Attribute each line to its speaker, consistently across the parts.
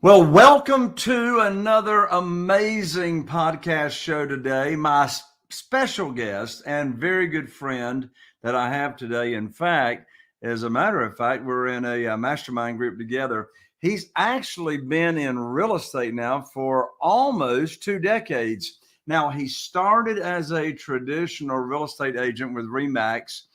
Speaker 1: Well, welcome to another amazing podcast show today. My special guest and very good friend that I have today, in fact, as a matter of fact, we're in a mastermind group together. He's actually been in real estate now for almost 2 decades. Now, he started as a traditional real estate agent with Remax,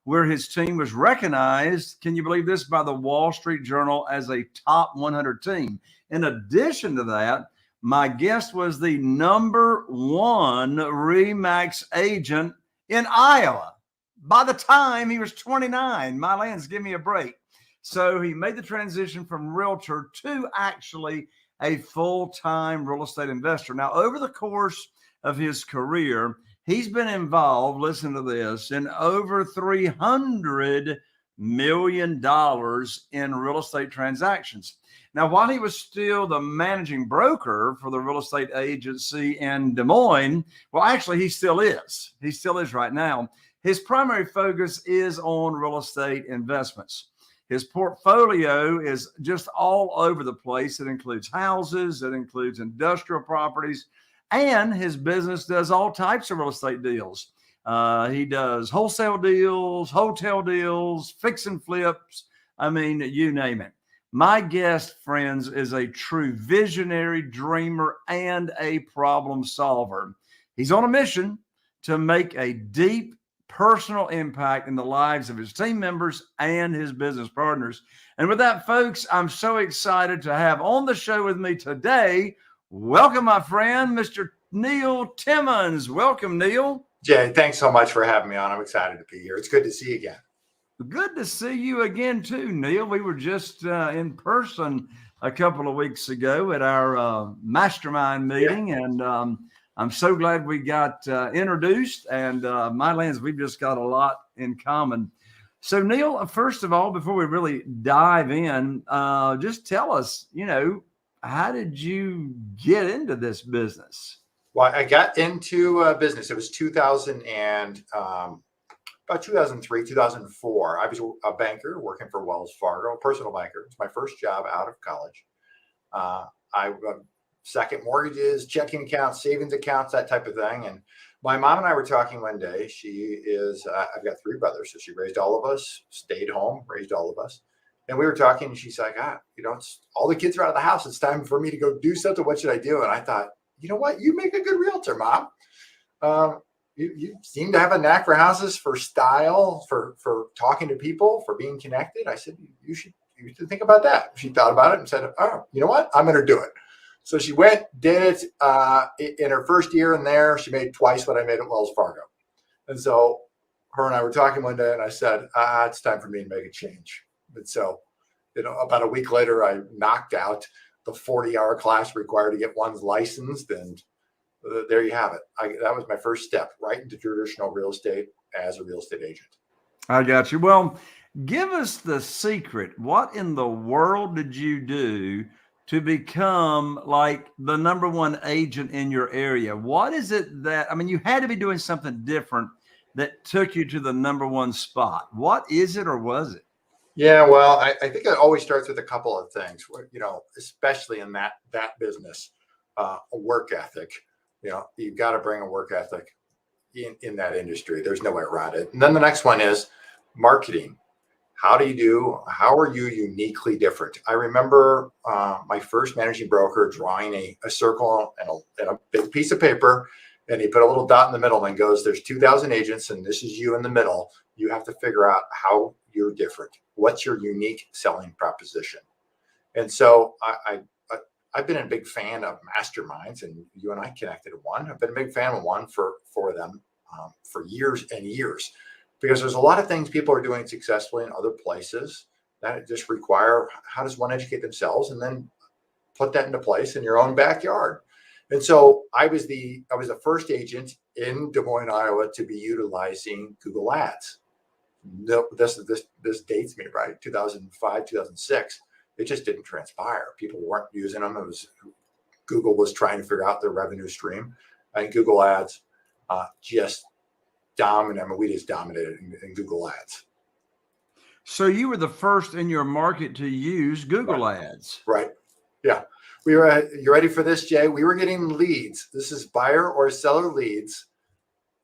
Speaker 1: where his team was recognized, can you believe this, by the Wall Street Journal as a top 100 team. In addition to that, my guest was the #1 Remax agent in Iowa by the time he was 29. My lands, give me a break. So he made the transition from realtor to actually a full-time real estate investor. Now, over the course of his career, he's been involved, listen to this, in over $300 million in real estate transactions. Now, while he was still the managing broker for the real estate agency in Des Moines, well, actually, he still is. He still is right now. His primary focus is on real estate investments. His portfolio is just all over the place. It includes houses, it includes industrial properties, and his business does all types of real estate deals. He does wholesale deals, hotel deals, fix and flips. I mean, you name it. My guest, friends, is a true visionary, dreamer, and a problem solver. He's on a mission to make a deep personal impact in the lives of his team members and his business partners. And with that, folks, I'm so excited to have on the show with me today, welcome, my friend, Mr. Neil Timmins. Welcome, Neil.
Speaker 2: Jay, thanks so much for having me on. I'm excited to be here. It's good to see you again.
Speaker 1: Good to see you again, too, Neil. We were just in person a couple of weeks ago at our mastermind meeting, and I'm so glad we got introduced. And my lands, we've just got a lot in common. So, Neil, first of all, before we really dive in, just tell us, how did you get into this business?
Speaker 2: Well, I got into business. It was about 2003, 2004. I was a banker working for Wells Fargo, a personal banker. It was my first job out of college. I second mortgages, checking accounts, savings accounts, that type of thing. And my mom and I were talking one day. I've got 3 brothers, so she raised all of us, stayed home, raised all of us. And we were talking, and she's like, all the kids are out of the house. It's time for me to go do something. What should I do? And I thought, you know what? You make a good realtor, Mom. You seem to have a knack for houses, for style, for talking to people, for being connected. I said, you should think about that. She thought about it and said, oh, you know what? I'm going to do it. So she went, did it. In her first year in there, she made twice what I made at Wells Fargo. And so her and I were talking one day, and I said, it's time for me to make a change. And so, about a week later, I knocked out the 40-hour class required to get one's licensed, and there you have it. That was my first step right into traditional real estate as a real estate agent.
Speaker 1: I got you. Well, give us the secret. What in the world did you do to become like the #1 agent in your area? What is it you had to be doing something different that took you to the #1 spot. What is it, or was it?
Speaker 2: Yeah, well, I think it always starts with a couple of things, especially in that business, a work ethic. You've got to bring a work ethic in that industry. There's no way around it. And then the next one is marketing. How are you uniquely different? I remember my first managing broker drawing a circle and a big piece of paper, and he put a little dot in the middle and goes, there's 2,000 agents, and this is you in the middle. You have to figure out how you're different. What's your unique selling proposition? And so I've been a big fan of masterminds, and you and I connected in one. I've been a big fan of one for them for years and years, because there's a lot of things people are doing successfully in other places that just require, how does one educate themselves and then put that into place in your own backyard? And so I was the first agent in Des Moines, Iowa, to be utilizing Google Ads. No, this dates me, right? 2005, 2006. It just didn't transpire. People weren't using them. Google was trying to figure out their revenue stream, and Google Ads just dominated. We just dominated in Google Ads.
Speaker 1: So you were the first in your market to use Google Ads.
Speaker 2: Right. Yeah. You ready for this, Jay? We were getting leads. This is buyer or seller leads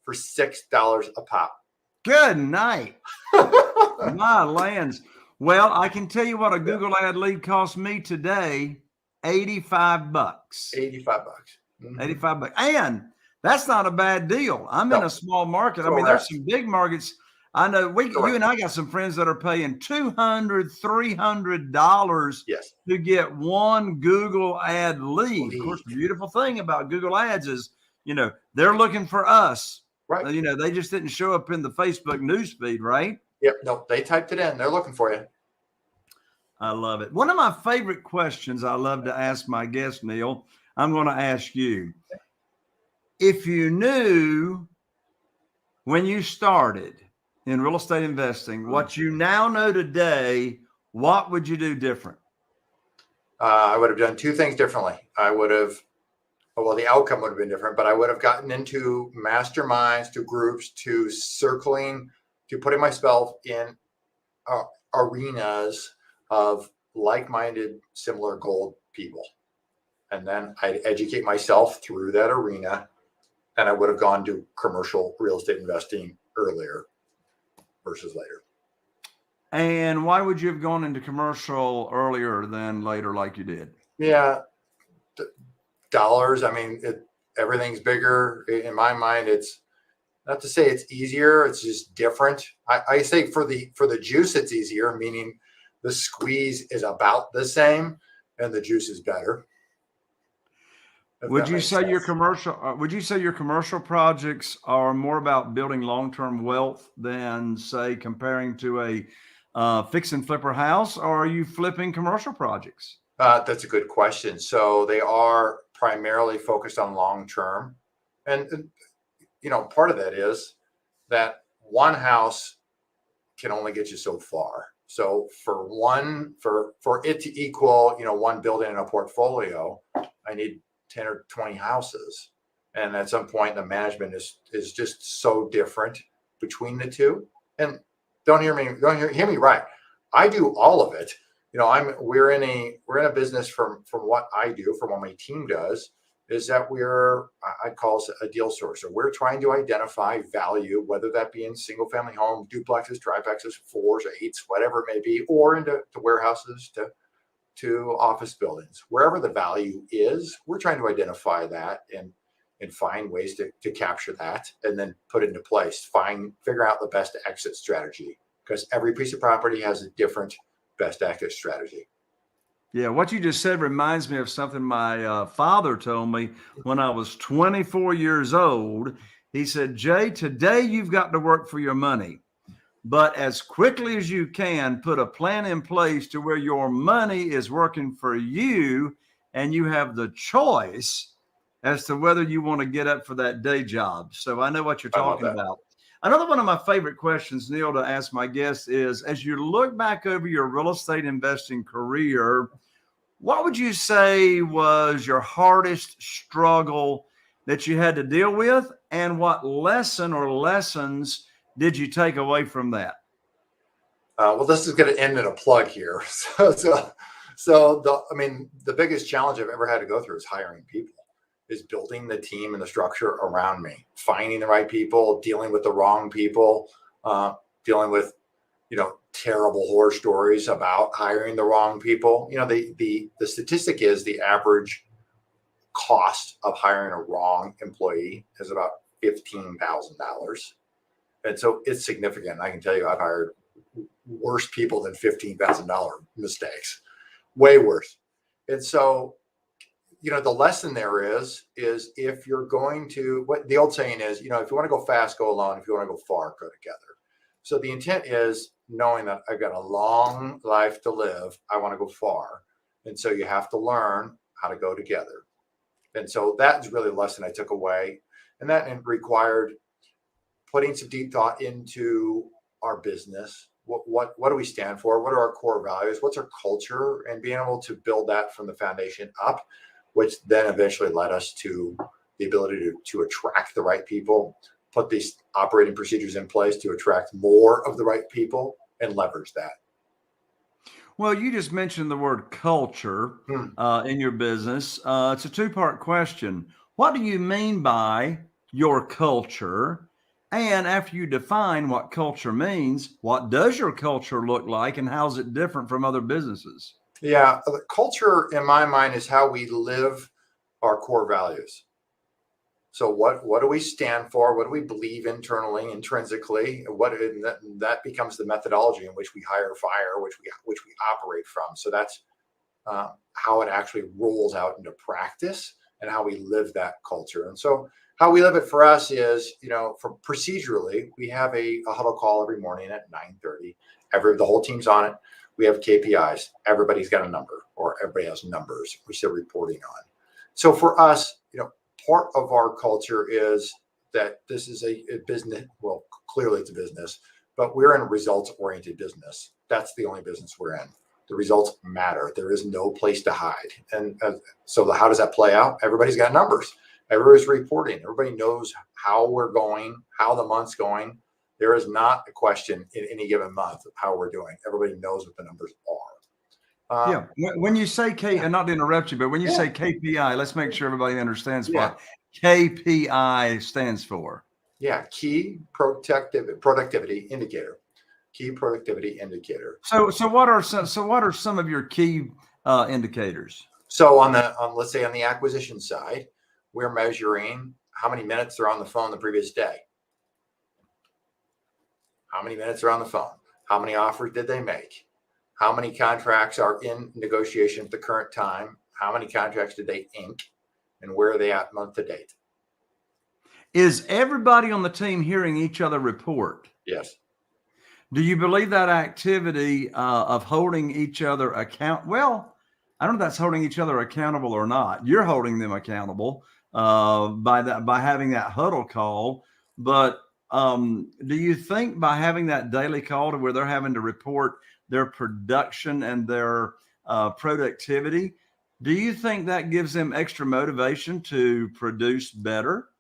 Speaker 2: for $6 a pop.
Speaker 1: Good night. My lands. Well, I can tell you what a Google ad lead cost me today, $85.
Speaker 2: $85.
Speaker 1: Mm-hmm. $85. And that's not a bad deal. I'm in a small market. I mean, there's some big markets. I know you and I got some friends that are paying $200, $300 to get one Google ad lead. Of course, the beautiful thing about Google ads is, they're looking for us.
Speaker 2: Right.
Speaker 1: They just didn't show up in the Facebook news feed, right?
Speaker 2: Yep. No, they typed it in. They're looking for you.
Speaker 1: I love it. One of my favorite questions I love to ask my guest, Neil, I'm going to ask you. If you knew when you started in real estate investing what you now know today, what would you do different?
Speaker 2: I would have done two things differently. The outcome would have been different, but I would have gotten into masterminds, to groups, to circling, to putting myself in arenas of like-minded, similar goal people. And then I'd educate myself through that arena, and I would have gone to commercial real estate investing earlier versus later.
Speaker 1: And why would you have gone into commercial earlier than later like you did?
Speaker 2: Yeah. Dollars. I mean, everything's bigger. In my mind, it's not to say it's easier. It's just different. I say for the juice, it's easier, meaning the squeeze is about the same and the juice is better.
Speaker 1: Would you say your commercial projects are more about building long-term wealth than, say, comparing to a fix and flipper house, or are you flipping commercial projects?
Speaker 2: That's a good question. So they are primarily focused on long-term, and part of that is that one house can only get you so far. So for it to equal, one building in a portfolio, I need 10 or 20 houses. And at some point, the management is just so different between the two. And hear me right. I do all of it. We're in a business from what I do, from what my team does, is that I'd call us a deal sourcer. We're trying to identify value, whether that be in single family homes, duplexes, triplexes, 4s or 8s, whatever it may be, or into warehouses, to office buildings. Wherever the value is, we're trying to identify that and find ways to capture that and then put it into place. Figure out the best exit strategy, because every piece of property has a different best exit strategy.
Speaker 1: Yeah, what you just said reminds me of something my father told me when I was 24 years old. He said, Jay, today you've got to work for your money, but as quickly as you can, put a plan in place to where your money is working for you and you have the choice as to whether you want to get up for that day job. So I know what you're talking about. Another one of my favorite questions, Neil, to ask my guests is, as you look back over your real estate investing career, what would you say was your hardest struggle that you had to deal with? And what lesson or lessons did you take away from that?
Speaker 2: This is going to end in a plug here. The biggest challenge I've ever had to go through is hiring people. Is building the team and the structure around me, finding the right people, dealing with the wrong people, dealing with, terrible horror stories about hiring the wrong people. The statistic is the average cost of hiring a wrong employee is about $15,000. And so it's significant. I can tell you, I've hired worse people than $15,000 mistakes, way worse. And so, the lesson there is if you're going to, what the old saying is, if you want to go fast, go alone. If you want to go far, go together. So the intent is knowing that I've got a long life to live. I want to go far. And so you have to learn how to go together. And so that's really the lesson I took away. And that required putting some deep thought into our business. What do we stand for? What are our core values? What's our culture? And being able to build that from the foundation up, which then eventually led us to the ability to attract the right people, put these operating procedures in place to attract more of the right people and leverage that.
Speaker 1: Well, you just mentioned the word culture
Speaker 2: Hmm.
Speaker 1: in your business. It's a two-part question. What do you mean by your culture? And after you define what culture means, what does your culture look like and how's it different from other businesses?
Speaker 2: Yeah, the culture in my mind is how we live our core values. So what do we stand for? What do we believe internally, intrinsically? That becomes the methodology in which we hire, fire, which we operate from. So that's how it actually rolls out into practice and how we live that culture. And so how we live it for us is, for procedurally, we have a huddle call every morning at 9:30. The whole team's on it. We have KPIs. Everybody's got a number, or everybody has numbers which they're reporting on. So for us, part of our culture is that this is a business. Well, clearly it's a business, but we're in a results-oriented business. That's the only business we're in. The results matter. There is no place to hide. And so how does that play out? Everybody's got numbers. Everybody's reporting. Everybody knows how we're going, how the month's going. There is not a question in any given month of how we're doing. Everybody knows what the numbers are.
Speaker 1: Yeah. When you say and not to interrupt you, but when you
Speaker 2: Yeah.
Speaker 1: say KPI, let's make sure everybody understands
Speaker 2: Yeah.
Speaker 1: what KPI stands for.
Speaker 2: Yeah. Key productivity indicator. Key productivity indicator.
Speaker 1: So what are some of your key indicators?
Speaker 2: So let's say on the acquisition side, we're measuring how many minutes they're on the phone the previous day. How many minutes are on the phone? How many offers did they make? How many contracts are in negotiation at the current time? How many contracts did they ink? And where are they at month to date?
Speaker 1: Is everybody on the team hearing each other report?
Speaker 2: Yes.
Speaker 1: Do you believe that activity of holding each other account? Well, I don't know if that's holding each other accountable or not. You're holding them accountable by having that huddle call. But do you think by having that daily call to where they're having to report their production and their productivity, do you think that gives them extra motivation to produce better?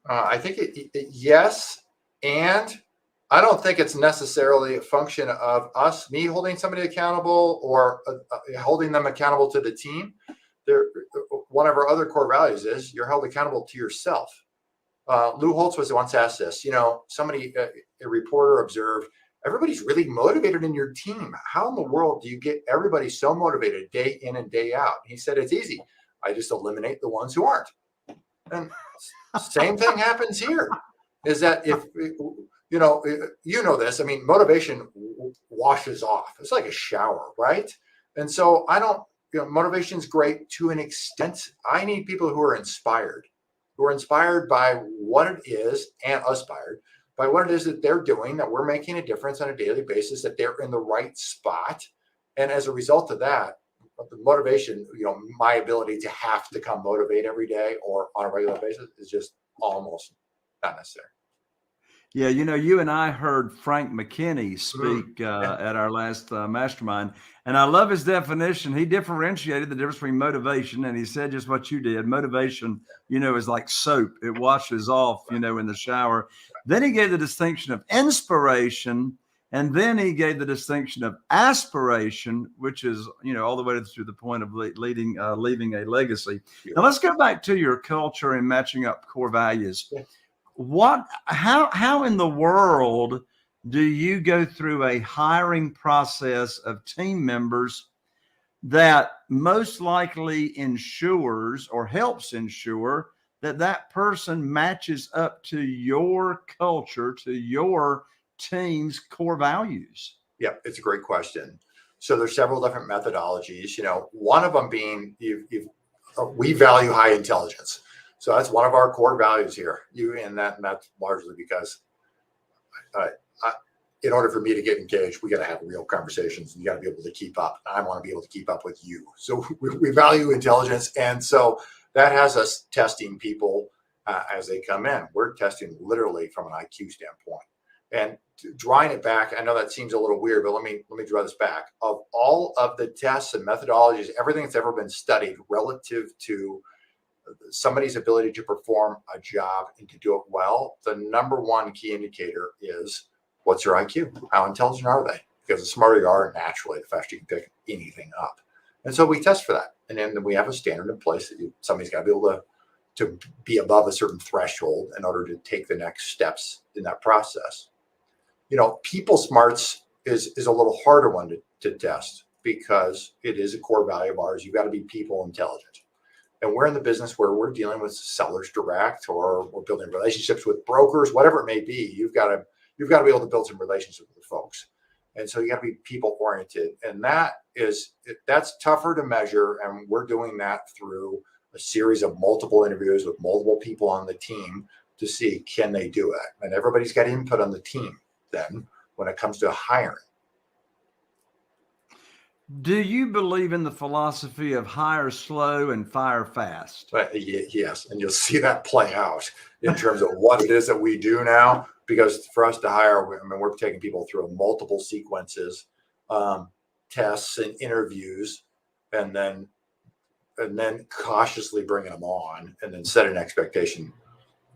Speaker 2: I think yes. And I don't think it's necessarily a function of me holding somebody accountable or holding them accountable to the team. One of our other core values is you're held accountable to yourself. Lou Holtz was once asked this, a reporter observed, everybody's really motivated in your team. How in the world do you get everybody so motivated day in and day out? He said, it's easy. I just eliminate the ones who aren't. And same thing happens here, is that if, this, motivation washes off. It's like a shower, right? And so motivation is great to an extent. I need people who are inspired by what it is and aspired by what it is that they're doing, that we're making a difference on a daily basis, that they're in the right spot. And as a result of that, the motivation, my ability to have to come motivate every day or on a regular basis is just almost not necessary.
Speaker 1: Yeah, you and I heard Frank McKinney speak at our last mastermind, and I love his definition. He differentiated the difference between motivation, and he said just what you did. Motivation, is like soap. It washes off, in the shower. Then he gave the distinction of inspiration, and then he gave the distinction of aspiration, which is, all the way to the point of leaving a legacy. Now let's go back to your culture and matching up core values.
Speaker 2: Yeah.
Speaker 1: How in the world do you go through a hiring process of team members that most likely ensures or helps ensure that person matches up to your culture, to your team's core values?
Speaker 2: Yeah, it's a great question. So there's several different methodologies. One of them being we value high intelligence. So that's one of our core values here. And that's largely because in order for me to get engaged, we got to have real conversations. You got to be able to keep up. I want to be able to keep up with you. So we value intelligence. And so that has us testing people as they come in. We're testing literally from an IQ standpoint. And drawing it back, I know that seems a little weird, but let me draw this back. Of all of the tests and methodologies, everything that's ever been studied relative to somebody's ability to perform a job and to do it well, the number one key indicator is what's your IQ? How intelligent are they? because the smarter you are, naturally, the faster you can pick anything up. And so we test for that. And then we have a standard in place that somebody's got to be able to be above a certain threshold in order to take the next steps in that process. People smarts is a little harder one to test because it is a core value of ours. You've got to be people intelligent. And we're in the business where we're dealing with sellers direct, or we're building relationships with brokers, whatever it may be. You've got to be able to build some relationships with the folks. And so you got to be people oriented. And that's tougher to measure. And we're doing that through a series of multiple interviews with multiple people on the team to see, can they do it? And everybody's got input on the team then when it comes to hiring.
Speaker 1: Do you believe in the philosophy of hire slow and fire fast?
Speaker 2: Yes. And you'll see that play out in terms of what it is that we do now, because for us to hire, we're taking people through multiple sequences, tests and interviews, and then cautiously bringing them on, and then set an expectation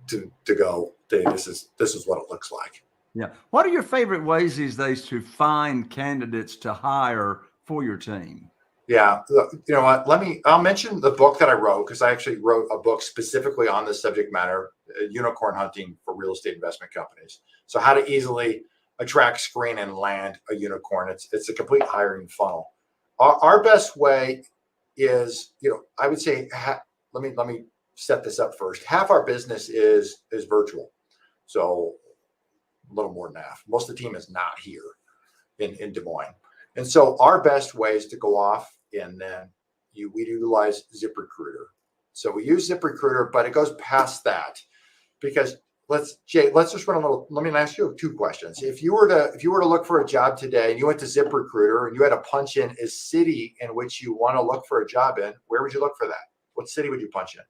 Speaker 2: to go, this is what it looks like.
Speaker 1: Yeah. What are your favorite ways these days to find candidates to hire for your team?
Speaker 2: Yeah. You know what? I'll mention the book that I wrote, because I actually wrote a book specifically on this subject matter, unicorn hunting for real estate investment companies. So how to easily attract, screen, and land a unicorn. It's a complete hiring funnel. Our best way is, I would say, let me set this up first. Half our business is virtual. So a little more than half. Most of the team is not here in Des Moines. And so our best way is to go off, and then we utilize ZipRecruiter. So we use ZipRecruiter, but it goes past that, because let's just run a little. Let me ask you two questions. If you were to look for a job today, and you went to ZipRecruiter and you had to punch in a city in which you want to look for a job in, where would you look for that? What city would you punch in?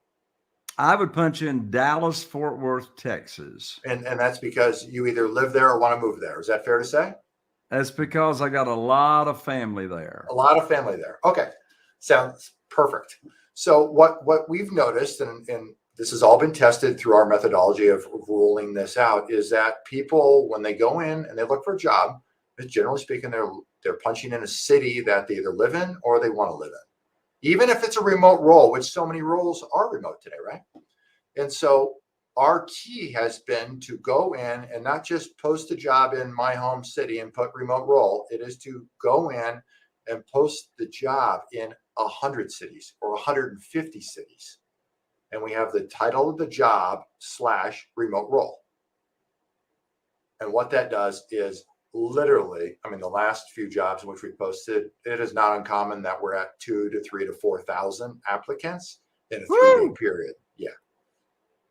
Speaker 1: I would punch in Dallas, Fort Worth, Texas.
Speaker 2: And that's because you either live there or want to move there. Is that fair to say?
Speaker 1: That's because I got a lot of family there.
Speaker 2: A lot of family there. Okay. Sounds perfect. So what we've noticed, and this has all been tested through our methodology of rolling this out, is that people, when they go in and they look for a job, generally speaking, they're punching in a city that they either live in or they want to live in, even if it's a remote role, which so many roles are remote today, right? And so our key has been to go in and not just post a job in my home city and put remote role. It is to go in and post the job in 100 cities or 150 cities. And we have the title of the job / remote role. And what that does is literally, the last few jobs in which we posted, it is not uncommon that we're at 2,000 to 3,000 to 4,000 applicants in a 3-day period. Yeah.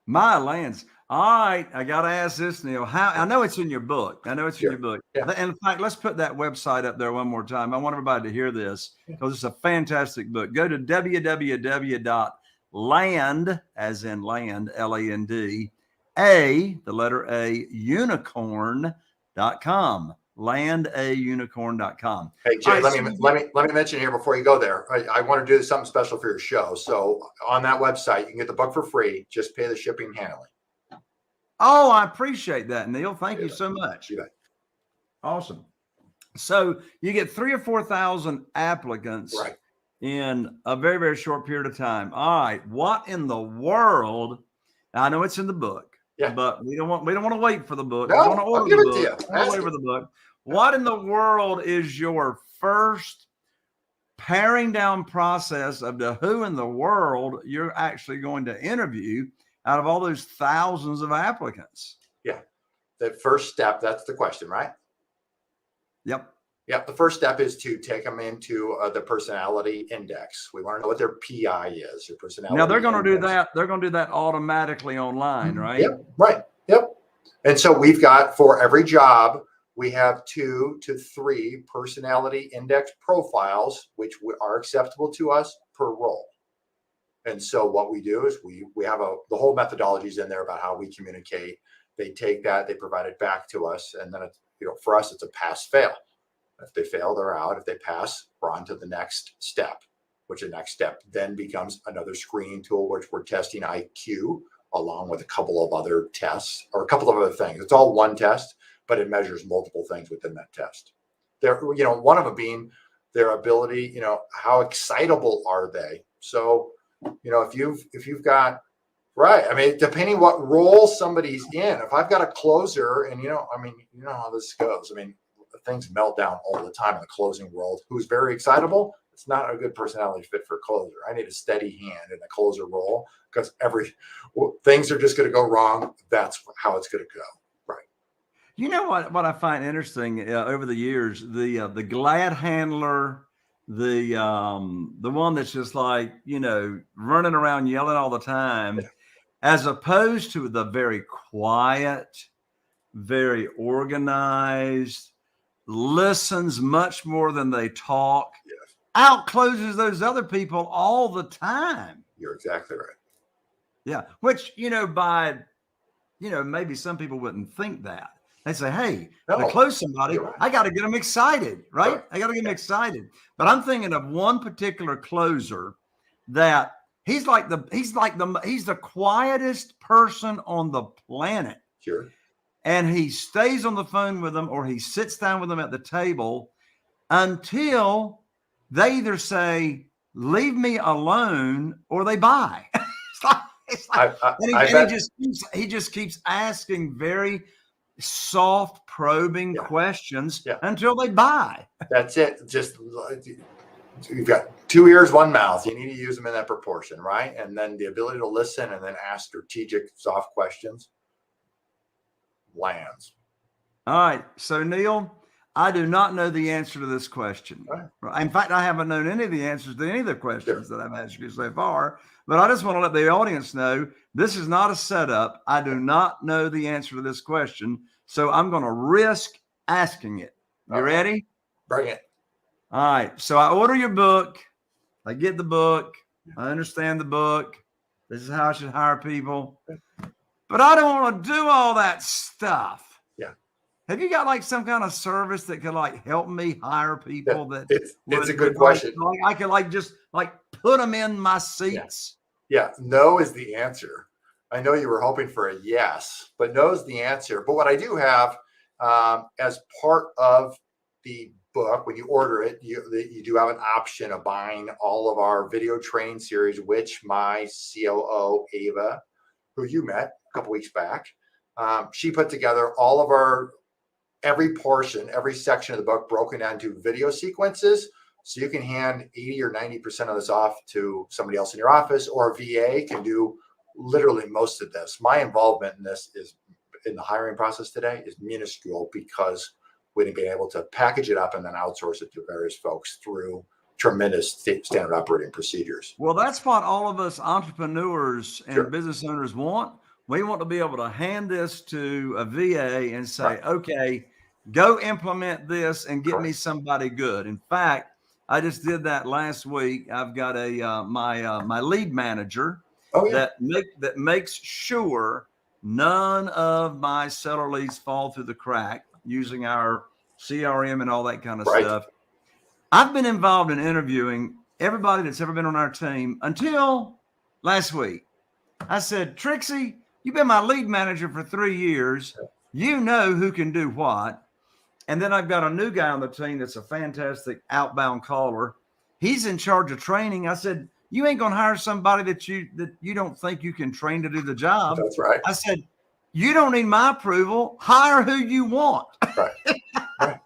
Speaker 1: My lands. All right. I got to ask this, Neil. I know it's in your book. In your book. Yeah. And in fact, let's put that website up there one more time. I want everybody to hear this, because it's a fantastic book. Go to www.land, as in land, LAND, the letter A, unicorn.com. landaunicorn.com.
Speaker 2: Hey, Jay, let me mention here before you go there. I want to do something special for your show. So on that website, you can get the book for free. Just pay the shipping and handling.
Speaker 1: Oh, I appreciate that, Neil. Thank you so much.
Speaker 2: You bet.
Speaker 1: Awesome. So you get 3,000 or 4,000 applicants,
Speaker 2: right,
Speaker 1: in a very, very short period of time. All right. What in the world? I know it's in the book. Yeah. But we don't want to wait for the book.
Speaker 2: No,
Speaker 1: we want to order the book.
Speaker 2: We
Speaker 1: don't wait for the book. What in the world is your first paring down process of the who in the world you're actually going to interview out of all those thousands of applicants?
Speaker 2: Yeah. The first step, that's the question, right?
Speaker 1: Yep.
Speaker 2: Yep. The first step is to take them into the personality index. We want to know what their PI is, your personality.
Speaker 1: Now they're going to do that. They're going to do that automatically online, right?
Speaker 2: Yep. Right. Yep. And so we've got, for every job, we have 2 to 3 personality index profiles, which are acceptable to us per role. And so what we do is we have the whole methodology is in there about how we communicate. They take that, they provide it back to us, and then for us it's a pass fail. If they fail, they're out. If they pass, we're on to the next step, which the next step then becomes another screening tool, which we're testing IQ along with a couple of other tests or a couple of other things. It's all one test, but it measures multiple things within that test. one of them being their ability, how excitable are they? So, if you've got, right. I mean, depending what role somebody's in, if I've got a closer and, how this goes. I mean, things melt down all the time in the closing world. Who's very excitable? It's not a good personality fit for a closer. I need a steady hand in a closer role because things are just going to go wrong. That's how it's going to go. Right.
Speaker 1: You know what I find interesting over the years, the glad handler, the one that's just like, running around yelling all the time,
Speaker 2: Yeah.
Speaker 1: as opposed to the very quiet, very organized, listens much more than they talk,
Speaker 2: Yes.
Speaker 1: outcloses those other people all the time.
Speaker 2: You're exactly right.
Speaker 1: Yeah. Which, maybe some people wouldn't think that. They say, hey, to close somebody,
Speaker 2: right.
Speaker 1: I got to get them excited, right? I got to get them excited. But I'm thinking of one particular closer that he's the quietest person on the planet.
Speaker 2: Sure.
Speaker 1: And he stays on the phone with them or he sits down with them at the table until they either say, leave me alone, or they buy. He just keeps asking very soft, probing questions until they buy.
Speaker 2: That's it. Just, you've got 2 ears, 1 mouth. You need to use them in that proportion, right? And then the ability to listen and then ask strategic, soft questions lands.
Speaker 1: All right. So, Neil, I do not know the answer to this question. Right. In fact, I haven't known any of the answers to any of the questions that I've asked you so far. But I just want to let the audience know this is not a setup. I do not know the answer to this question. So I'm going to risk asking it. You ready?
Speaker 2: Bring it.
Speaker 1: All right. So I order your book. I get the book. I understand the book. This is how I should hire people. But I don't want to do all that stuff.
Speaker 2: Yeah.
Speaker 1: Have you got like some kind of service that could like help me hire people?
Speaker 2: It's a good question.
Speaker 1: I could just put them in my seats.
Speaker 2: Yeah. No is the answer. I know you were hoping for a yes, but no is the answer. But what I do have as part of the book, when you order it, you do have an option of buying all of our video training series, which my COO, Ava, who you met a couple weeks back, she put together all of every section of the book broken down into video sequences. So you can hand 80 or 90% of this off to somebody else in your office, or a VA can do literally most of this. My involvement in this in the hiring process today is minuscule because we've been able to package it up and then outsource it to various folks through tremendous standard operating procedures.
Speaker 1: Well, that's what all of us entrepreneurs and business owners want. We want to be able to hand this to a VA and say, okay, go implement this and get me somebody good. In fact, I just did that last week. I've got my lead manager that makes sure none of my seller leads fall through the crack using our CRM and all that kind of stuff. I've been involved in interviewing everybody that's ever been on our team until last week. I said, Trixie, you've been my lead manager for 3 years. You know who can do what. And then I've got a new guy on the team that's a fantastic outbound caller. He's in charge of training. I said, you ain't going to hire somebody that you don't think you can train to do the job.
Speaker 2: That's right.
Speaker 1: I said, you don't need my approval. Hire who you want.
Speaker 2: Right.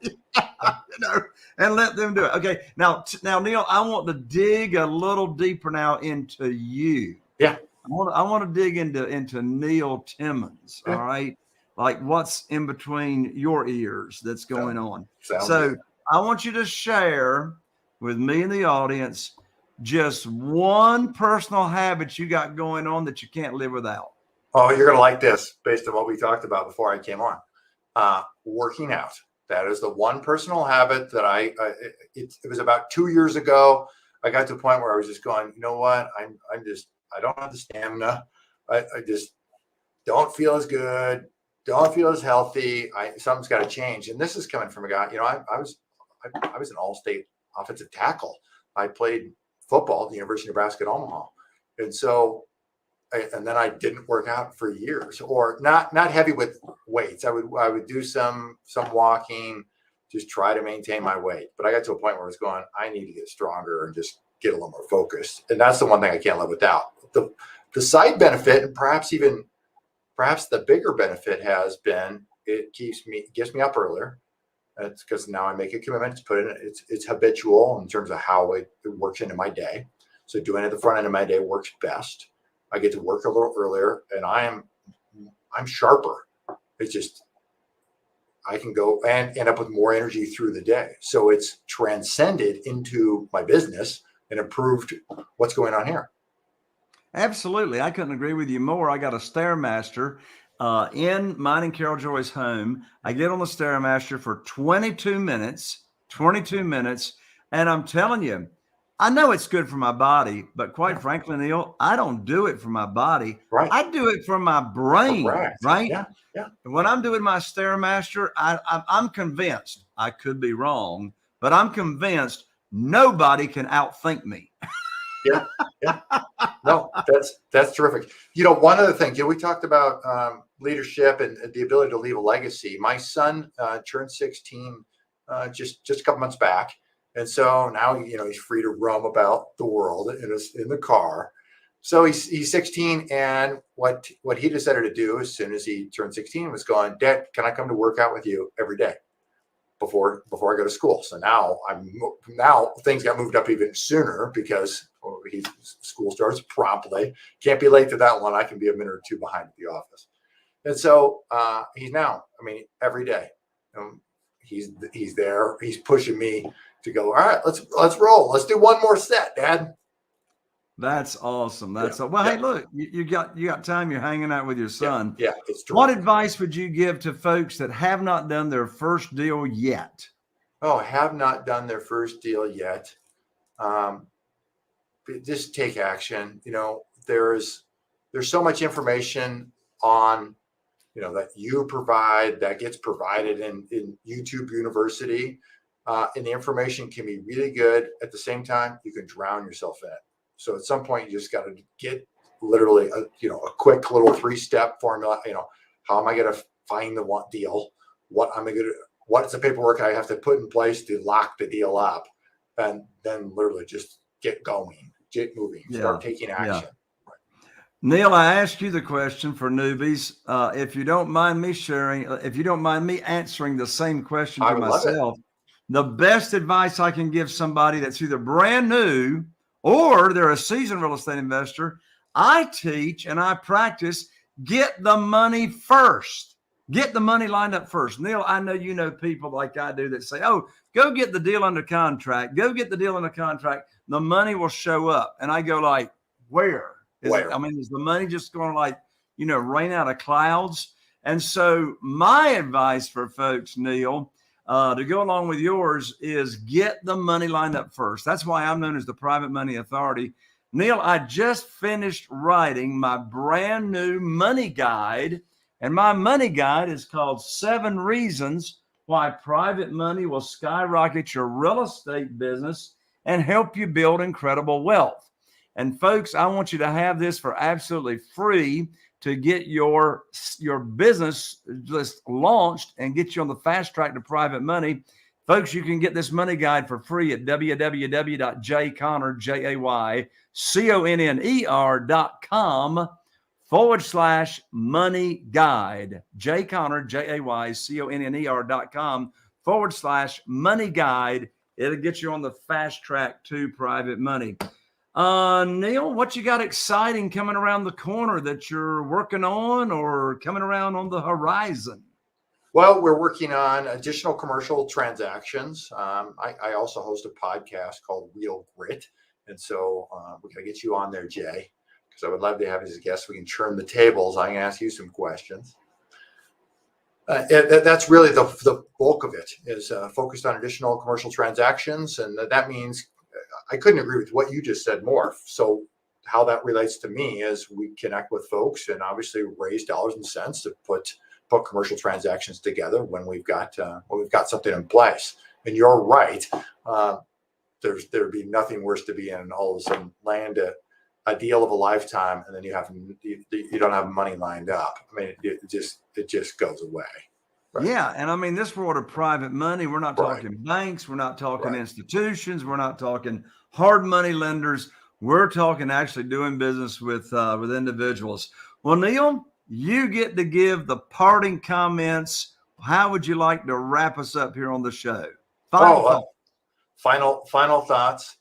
Speaker 1: And let them do it. Okay. Now, Neil, I want to dig a little deeper now into you.
Speaker 2: Yeah.
Speaker 1: I want to dig into Neil Timmins. All right. Like what's in between your ears that's going on. So good. I want you to share with me and the audience just one personal habit you got going on that you can't live without.
Speaker 2: Oh, you're going to like this based on what we talked about before I came on. Working out. That is the one personal habit that it was about 2 years ago. I got to a point where I was just going, you know what? I don't have the stamina. I just don't feel as good. Don't feel as healthy. Something's got to change. And this is coming from a guy, I was an all-state offensive tackle. I played football at the University of Nebraska at Omaha. And so, and then I didn't work out for years, or not heavy with weights. I would do some walking, just try to maintain my weight. But I got to a point where I was going, I need to get stronger and just get a little more focused. And that's the one thing I can't live without. The side benefit, and perhaps the bigger benefit, has been it gets me up earlier. That's because now I make a commitment to put in. It's habitual in terms of how it works into my day. So doing it at the front end of my day works best. I get to work a little earlier, and I'm sharper. It's just I can go and end up with more energy through the day. So it's transcended into my business and improved what's going on here.
Speaker 1: Absolutely. I couldn't agree with you more. I got a Stairmaster in mine and Carol Joy's home. I get on the Stairmaster for 22 minutes, and I'm telling you, I know it's good for my body, but quite frankly, Neil, I don't do it for my body.
Speaker 2: Right.
Speaker 1: I do it for my brain,
Speaker 2: Correct.
Speaker 1: right?
Speaker 2: Yeah. Yeah.
Speaker 1: When I'm doing my Stairmaster, I'm convinced, I could be wrong, but I'm convinced nobody can outthink me.
Speaker 2: Yeah. Yeah. No, that's terrific. One other thing, we talked about leadership and the ability to leave a legacy. My son turned 16 just a couple months back. And so now, he's free to roam about the world in the car. So he's 16, and what he decided to do as soon as he turned 16 was going, Dad, can I come to work out with you every day before I go to school? So now things got moved up even sooner because school starts promptly. Can't be late to that one. I can be a minute or two behind at the office. And so he's now, every day he's there. He's pushing me to go, all right, let's roll. Let's do one more set, Dad.
Speaker 1: That's awesome. Hey, look, you got time. You're hanging out with your son.
Speaker 2: Yeah, it's true.
Speaker 1: What advice would you give to folks that have not done their first deal yet?
Speaker 2: Oh, have not done their first deal yet. Just take action. There's so much information on, that you provide, that gets provided in YouTube University. And the information can be really good. At the same time, you can drown yourself in it. So at some point, you just got to get literally a quick little 3-step formula. How am I going to find the one deal? What's the paperwork I have to put in place to lock the deal up? And then literally just get going, get moving, start taking action.
Speaker 1: Yeah. Neil, I asked you the question for newbies. If you don't mind me answering the same question for myself, the best advice I can give somebody that's either brand new or they're a seasoned real estate investor, I teach and I practice, get the money first. Get the money lined up first. Neil, I know you know people like I do that say, oh, go get the deal under contract. Go get the deal under contract. The money will show up. And I go like, where? Is the money just going to rain out of clouds? And so my advice for folks, Neil, to go along with yours, is get the money lined up first. That's why I'm known as the Private Money Authority. Neil, I just finished writing my brand new money guide, and my money guide is called 7 Reasons Why Private Money Will Skyrocket Your Real Estate Business and Help You Build Incredible Wealth. And folks, I want you to have this for absolutely free to get your business just launched and get you on the fast track to private money. Folks, you can get this money guide for free at www.jayconner.com/money guide. jayconner.com/money guide. It'll get you on the fast track to private money. Neil, what you got exciting coming around the corner that you're working on or coming around on the horizon?
Speaker 2: Well, we're working on additional commercial transactions. I also host a podcast called Real Grit. And so we're going to get you on there, Jay, because I would love to have you as a guest. We can turn the tables. I can ask you some questions. That's really the bulk of it is focused on additional commercial transactions. And that means I couldn't agree with what you just said more. So how that relates to me is we connect with folks and obviously raise dollars and cents to put commercial transactions together when we've got something in place. And you're right. There'd be nothing worse to be in all of a sudden land a deal of a lifetime and then you don't have money lined up. I mean, it just goes away. Right.
Speaker 1: Yeah. And I mean, this world of private money, we're not
Speaker 2: Right.
Speaker 1: talking banks, we're not talking
Speaker 2: Right.
Speaker 1: institutions, we're not talking hard money lenders. We're talking actually doing business with individuals. Well, Neil, you get to give the parting comments. How would you like to wrap us up here on the show? Final
Speaker 2: Oh,
Speaker 1: thought.
Speaker 2: final thoughts.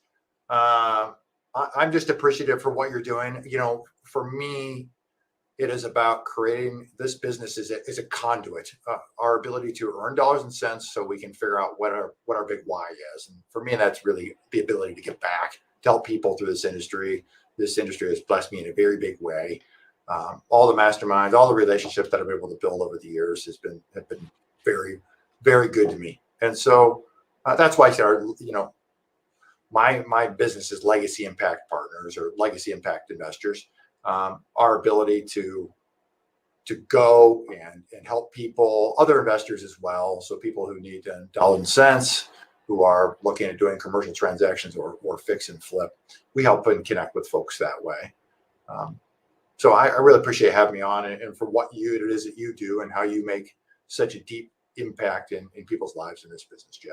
Speaker 2: I'm just appreciative for what you're doing. For me, it is about creating this business is a conduit, our ability to earn dollars and cents so we can figure out what our big why is. And for me, that's really the ability to give back, to help people through this industry. This industry has blessed me in a very big way. All the masterminds, all the relationships that I've been able to build over the years have been very, very good to me. And so that's why I started, my business is Legacy Impact Partners or Legacy Impact Investors. Our ability to go and help people, other investors as well. So people who need dollars and cents, who are looking at doing commercial transactions or fix and flip, we help and connect with folks that way. So I really appreciate having me on and for what it is that you do and how you make such a deep impact in people's lives in this business, Jay.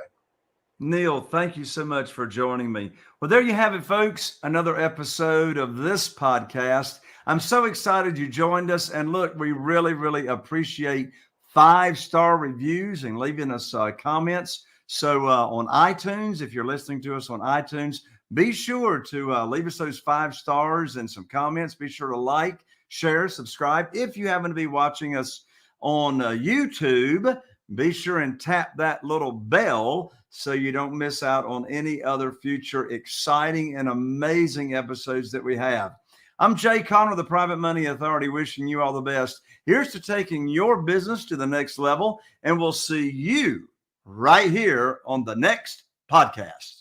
Speaker 1: Neil, thank you so much for joining me. Well, there you have it, folks. Another episode of this podcast. I'm so excited you joined us. And look, we really, really appreciate 5-star reviews and leaving us comments. So on iTunes, if you're listening to us on iTunes, be sure to leave us those 5 stars and some comments. Be sure to like, share, subscribe. If you happen to be watching us on YouTube, be sure and tap that little bell so you don't miss out on any other future exciting and amazing episodes that we have. I'm Jay Connor, the Private Money Authority, wishing you all the best. Here's to taking your business to the next level, and we'll see you right here on the next podcast.